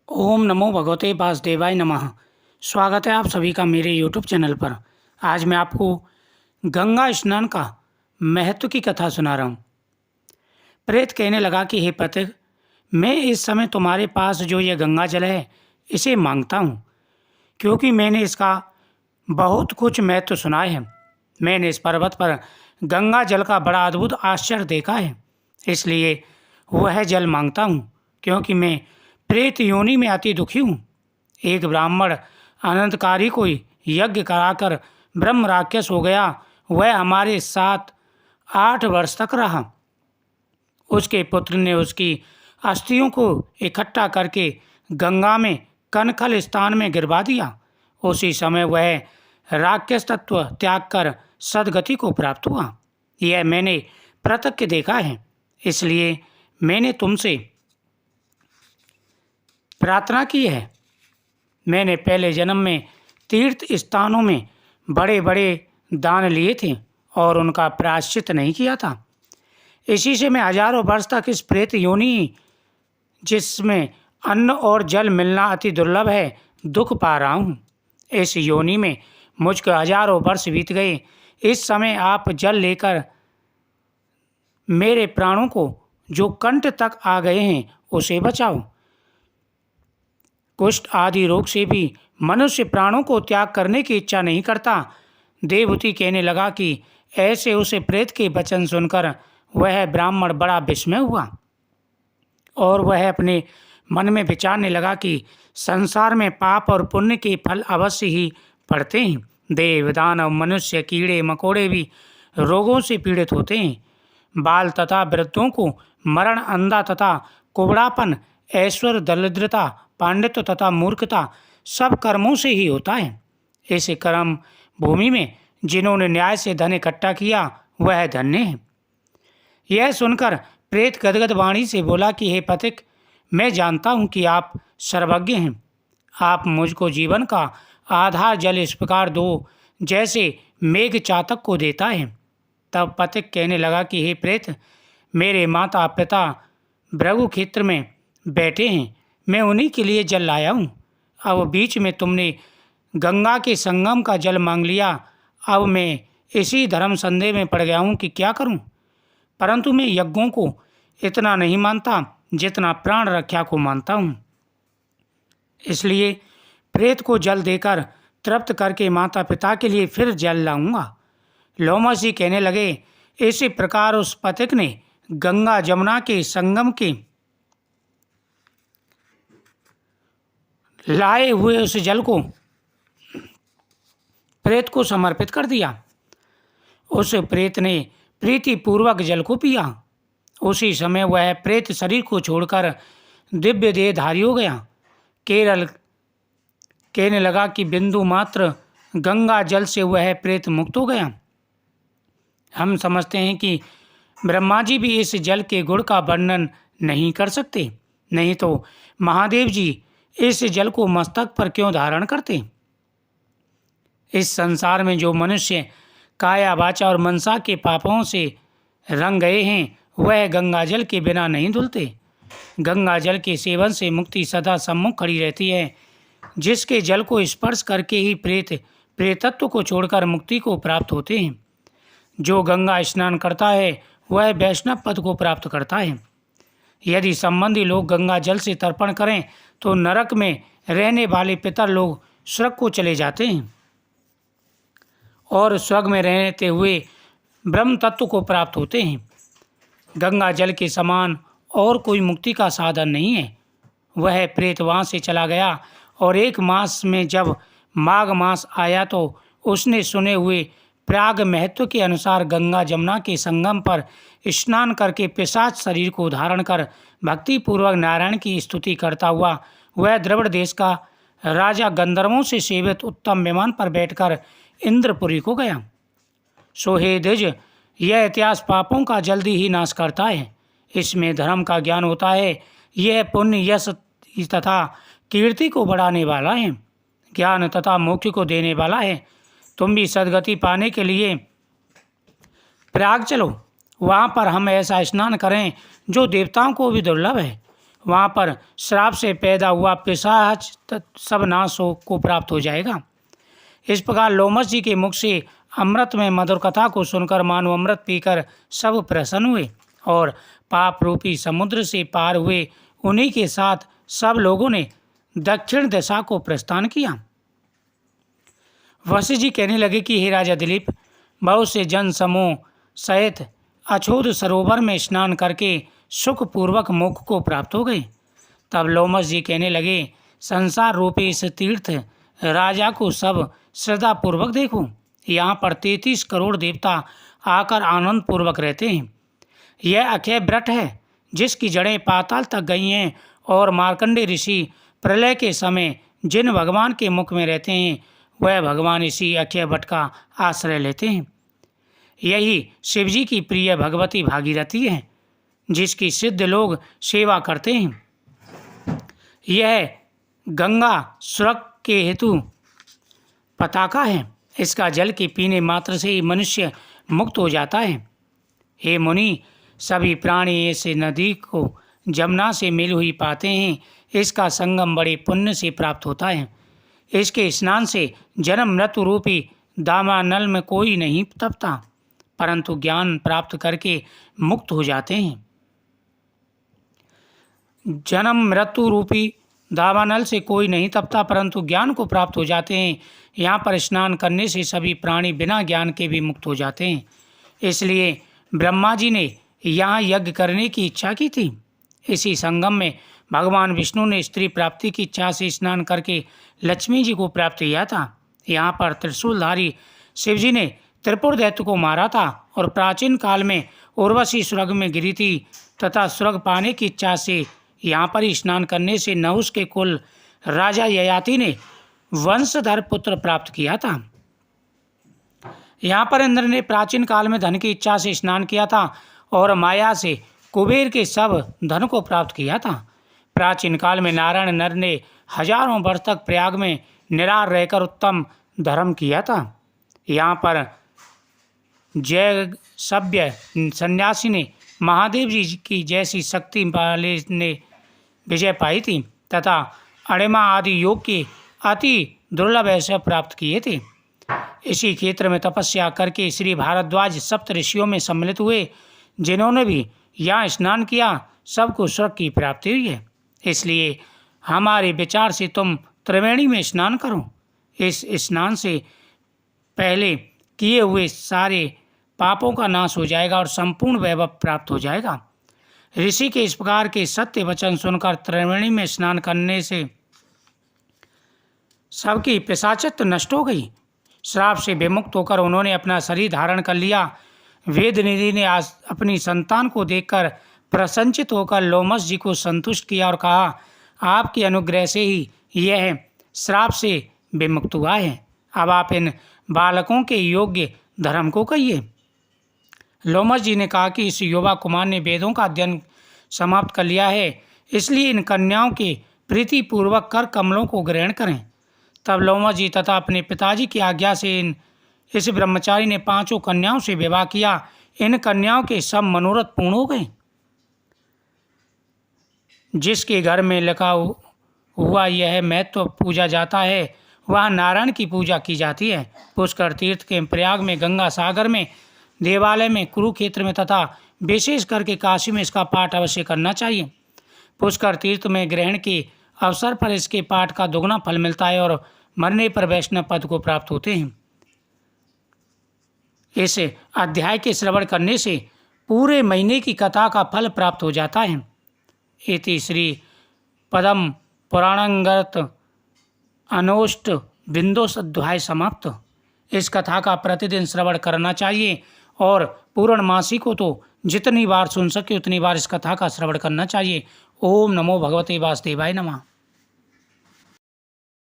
ओम नमो भगवते वासुदेवाय नमः। स्वागत है आप सभी का मेरे यूट्यूब चैनल पर। आज मैं आपको गंगा स्नान का महत्व की कथा सुना रहा हूँ। प्रेत कहने लगा कि हे पथिक, मैं इस समय तुम्हारे पास जो यह गंगा जल है इसे मांगता हूँ, क्योंकि मैंने इसका बहुत कुछ महत्व सुना है। मैंने इस पर्वत पर गंगा जल का बड़ा अद्भुत आश्चर्य देखा है, इसलिए वह जल मांगता हूँ, क्योंकि मैं प्रेत योनि में अति दुखी हूँ। एक ब्राह्मण अनंतकारी को यज्ञ कराकर ब्रह्म राक्षस हो गया। वह हमारे साथ 8 वर्ष तक रहा। उसके पुत्र ने उसकी अस्थियों को इकट्ठा करके गंगा में कनखल स्थान में गिरवा दिया। उसी समय वह राक्षस तत्व त्याग कर सदगति को प्राप्त हुआ। यह मैंने प्रत्यक्ष देखा है, इसलिए मैंने तुमसे प्रार्थना की है। मैंने पहले जन्म में तीर्थ स्थानों में बड़े बड़े दान लिए थे और उनका प्रायश्चित नहीं किया था। इसी से मैं हजारों वर्ष तक इस प्रेत योनि, जिसमें अन्न और जल मिलना अति दुर्लभ है, दुख पा रहा हूँ। इस योनि में मुझको हजारों वर्ष बीत गए। इस समय आप जल लेकर मेरे प्राणों को, जो कंठ तक आ गए हैं, उसे बचाओ। कुष्ठ आदि रोग से भी मनुष्य प्राणों को त्याग करने की इच्छा नहीं करता। देवहूति कहने लगा कि ऐसे उसे प्रेत के वचन सुनकर वह ब्राह्मण बड़ा विस्मय हुआ और वह अपने मन में विचारने लगा कि संसार में पाप और पुण्य के फल अवश्य ही पड़ते हैं। देव, दानव, मनुष्य, कीड़े मकोड़े भी रोगों से पीड़ित होते हैं। बाल तथा वृद्धों को मरण, अंधा तथा कुबड़ापन, ऐश्वर्य, दरिद्रता, पांडित्य तथा मूर्खता सब कर्मों से ही होता है। इस कर्म भूमि में जिन्होंने न्याय से धन इकट्ठा किया वह धन्य है। यह सुनकर प्रेत गदगद वाणी से बोला कि हे पथिक, मैं जानता हूँ कि आप सर्वज्ञ हैं। आप मुझको जीवन का आधार जल इस प्रकार दो जैसे मेघ चातक को देता है। तब पथिक कहने लगा कि हे प्रेत, मेरे माता पिता भृगु क्षेत्र में बैठे हैं, मैं उन्हीं के लिए जल लाया हूँ। अब बीच में तुमने गंगा के संगम का जल मांग लिया। अब मैं इसी धर्म संदेह में पड़ गया हूँ कि क्या करूँ। परंतु मैं यज्ञों को इतना नहीं मानता जितना प्राण रक्षा को मानता हूँ। इसलिए प्रेत को जल देकर तृप्त करके माता पिता के लिए फिर जल लाऊंगा। लोमस जी कहने लगे, इसी प्रकार उस पथिक ने गंगा जमुना के संगम के लाए हुए उस जल को प्रेत को समर्पित कर दिया। उस प्रेत ने प्रीति पूर्वक जल को पिया। उसी समय वह प्रेत शरीर को छोड़कर दिव्य देहधारी हो गया। केरल कहने लगा कि बिंदु मात्र गंगा जल से वह प्रेत मुक्त हो गया। हम समझते हैं कि ब्रह्मा जी भी इस जल के गुण का वर्णन नहीं कर सकते, नहीं तो महादेव जी इस जल को मस्तक पर क्यों धारण करते। इस संसार में जो मनुष्य काया, वाचा और मनसा के पापों से रंग गए हैं, वह गंगा जल के बिना नहीं धुलते। गंगा जल के सेवन से मुक्ति सदा सम्मुख खड़ी रहती है। जिसके जल को स्पर्श करके ही प्रेतत्व को छोड़कर मुक्ति को प्राप्त होते हैं। जो गंगा स्नान करता है वह वैष्णव पद को प्राप्त करता है। यदि संबंधी लोग गंगा जल से तर्पण करें तो नरक में रहने वाले पितर लोग स्वर्ग को चले जाते हैं और स्वर्ग में रहते हुए ब्रह्म तत्व को प्राप्त होते हैं। गंगा जल के समान और कोई मुक्ति का साधन नहीं है। वह प्रेत वहाँ से चला गया और 1 मास में जब माघ मास आया तो उसने सुने हुए प्राग महत्व के अनुसार गंगा जमुना के संगम पर स्नान करके पिशाच शरीर को धारण कर भक्ति पूर्वक नारायण की स्तुति करता हुआ वह द्रविड़ देश का राजा गंधर्वों से सेवित उत्तम विमान पर बैठकर इंद्रपुरी को गया। सो हे द्विज, यह इतिहास पापों का जल्दी ही नाश करता है। इसमें धर्म का ज्ञान होता है। यह पुण्य, यश तथा कीर्ति को बढ़ाने वाला है, ज्ञान तथा मोक्ष को देने वाला है। तुम भी सदगति पाने के लिए प्रयाग चलो। वहाँ पर हम ऐसा स्नान करें जो देवताओं को भी दुर्लभ है। वहाँ पर श्राप से पैदा हुआ पिशाच सब नाश को प्राप्त हो जाएगा। इस प्रकार लोमस जी के मुख से अमृत में मधुर कथा को सुनकर मानव अमृत पीकर सब प्रसन्न हुए और पाप रूपी समुद्र से पार हुए। उन्हीं के साथ सब लोगों ने दक्षिण दिशा को प्रस्थान किया। वशिष्ठ जी कहने लगे कि हे राजा दिलीप, बहुत से जन समूह सहित अछूत सरोवर में स्नान करके सुखपूर्वक मोक्ष को प्राप्त हो गए। तब लोमस जी कहने लगे, संसार रूपी इस तीर्थ राजा को सब श्रद्धापूर्वक देखो। यहाँ पर 33 करोड़ देवता आकर आनंद पूर्वक रहते हैं। यह अक्षय वृक्ष है जिसकी जड़ें पाताल तक गई हैं और मार्कंडेय ऋषि प्रलय के समय जिन भगवान के मुख में रहते हैं वह भगवान इसी अक्षय वट का आश्रय लेते हैं। यही शिवजी की प्रिय भगवती भागीरथी है जिसकी सिद्ध लोग सेवा करते हैं। यह गंगा स्वर्ग के हेतु पताका है। इसका जल के पीने मात्र से ही मनुष्य मुक्त हो जाता है। हे मुनि, सभी प्राणी इस नदी को जमुना से मिल हुई पाते हैं। इसका संगम बड़े पुण्य से प्राप्त होता है। इसके स्नान से जन्म मृत्यु रूपी दावानल में कोई नहीं तपता, परंतु ज्ञान प्राप्त करके मुक्त हो जाते हैं। जन्म मृत्यु रूपी दावानल से कोई नहीं तपता, परंतु ज्ञान को प्राप्त हो जाते हैं। यहाँ पर स्नान करने से सभी प्राणी बिना ज्ञान के भी मुक्त हो जाते हैं। इसलिए ब्रह्मा जी ने यहाँ यज्ञ करने की इच्छा की थी। इसी संगम में भगवान विष्णु ने स्त्री प्राप्ति की इच्छा से स्नान करके लक्ष्मी जी को प्राप्त किया था। यहाँ पर त्रिशूलधारी शिवजी ने त्रिपुर दैत्य को मारा था और प्राचीन काल में उर्वशी स्वर्ग में गिरी थी तथा स्वर्ग पाने की इच्छा से यहाँ पर स्नान करने से नहुष के कुल राजा ययाति ने वंशधर पुत्र प्राप्त किया था। यहाँ पर इंद्र ने प्राचीन काल में धन की इच्छा से स्नान किया था और माया से कुबेर के सब धन को प्राप्त किया था। प्राचीन काल में नारायण नर ने हजारों वर्ष तक प्रयाग में निरार रहकर उत्तम धर्म किया था। यहाँ पर जय सभ्य सन्यासी ने महादेव जी की जैसी शक्ति वाले ने विजय पाई थी तथा अणिमा आदि योग के अति दुर्लभ ऐसे प्राप्त किए थे। इसी क्षेत्र में तपस्या करके श्री भारद्वाज सप्त ऋषियों में सम्मिलित हुए, जिन्होंने भी यहाँ स्नान किया सबको स्वर्ग की प्राप्ति हुई है। इसलिए हमारे विचार से तुम त्रिवेणी में स्नान करो। इस स्नान से पहले किए हुए सारे पापों का नाश हो जाएगा और संपूर्ण वैभव प्राप्त हो जाएगा। ऋषि के इस प्रकार के सत्य वचन सुनकर त्रिवेणी में स्नान करने से सबकी पिशाचत्व नष्ट हो गई। श्राप से विमुक्त होकर उन्होंने अपना शरीर धारण कर लिया। वेद निधि ने आज अपनी संतान को देखकर प्रसन्नचित होकर लोमस जी को संतुष्ट किया और कहा, आपके अनुग्रह से ही यह श्राप से विमुक्त हुआ है। अब आप इन बालकों के योग्य धर्म को कहिए। लोमस जी ने कहा कि इस युवा कुमार ने वेदों का अध्ययन समाप्त कर लिया है, इसलिए इन कन्याओं के प्रीतिपूर्वक कर कमलों को ग्रहण करें। तब लोमस जी तथा अपने पिताजी की आज्ञा से इस ब्रह्मचारी ने 5 कन्याओं से विवाह किया। इन कन्याओं के सब मनोरथ पूर्ण हो गए। जिसके घर में लिखा हुआ यह महत्व पूजा जाता है, वह नारायण की पूजा की जाती है। पुष्कर तीर्थ के प्रयाग में, गंगा सागर में, देवालय में, कुरुक्षेत्र में तथा विशेष करके काशी में इसका पाठ अवश्य करना चाहिए। पुष्कर तीर्थ में ग्रहण के अवसर पर इसके पाठ का दोगुना फल मिलता है और मरने पर वैष्णव पद को प्राप्त होते हैं। इस अध्याय के श्रवण करने से पूरे महीने की कथा का फल प्राप्त हो जाता है। इति श्री पद्म पुराणांगत अनोष्ट विंदोष अध्याय समाप्त। इस कथा का प्रतिदिन श्रवण करना चाहिए और पूर्णमासी को तो जितनी बार सुन सके उतनी बार इस कथा का श्रवण करना चाहिए। ओम नमो भगवते वासुदेवाय नमः।